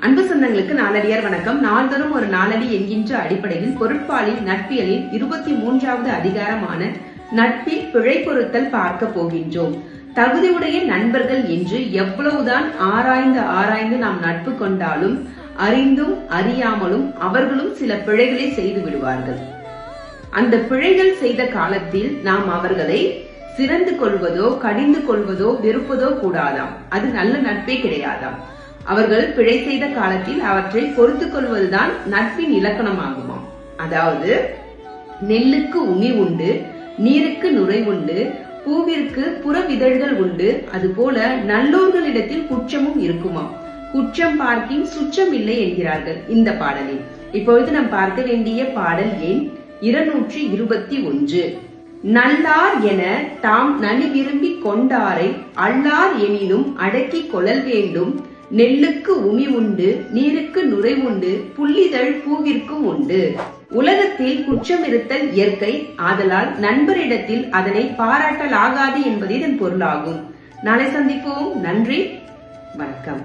அன்பு சொந்தங்களுக்கு நாளடியார் வணக்கம். நாள்தோறும் ஒரு நாளடி என்கின்ற அடிப்படையில் பொருட்பாலில் நட்பியலில் 23வது அதிகாரமான நட்பில் பிழை பொருத்தல் பார்க்க போகின்றோம். தகுதியுடைய நண்பர்கள் என்று எவ்வளவுதான் ஆராய்ந்து நாம் நட்பு கொண்டாலும் அறிந்தும் அறியாமலும் அவர்களும் சில பிழைகளை செய்து விடுவார்கள். அந்த பிழைகள் செய்த காலத்தில் நாம் அவர்களை சிறந்து கொள்வதோ கடிந்து கொள்வதோ வெறுப்பதோ கூடாதாம். அது நல்ல நட்பே கிடையாதாம். அவர்கள் பிழை செய்த காலத்தில் அவற்றை பொறுத்துக் கொள்வதுதான் நட்பின் இலக்கணமாகுமாம். அதாவது நெல்லுக்கு உமி உண்டு, நீருக்கு நுரை உண்டு, பூவிற்கு புறவிதழ்கள் உண்டு, அதுபோல நல்லோர்களிடத்தில் குற்றமும் இருக்குமாம். குற்றம் பார்க்கின் சுற்றம் இல்லை என்கிறார்கள் இந்த பாடலில். இப்பொழுது நாம் பார்க்க வேண்டிய பாடல் எண் 221. நல்லார் என தாம் நனி விரும்பி கொண்டாரை அல்லார் எனினும் அடக்கி கொள்ளல் வேண்டும். நெல்லுக்கு உமி உண்டு, நீருக்கு நுரை உண்டு, புள்ளிதழ் பூவிற்கும் உண்டு. உலகத்தில் குற்றம் இருத்தல் இயற்கை, ஆதலால் நண்பரிடத்தில் அதனை பாராட்டலாகாது என்பதே இதன் பொருளாகும். நாளை சந்திப்போம். நன்றி, வணக்கம்.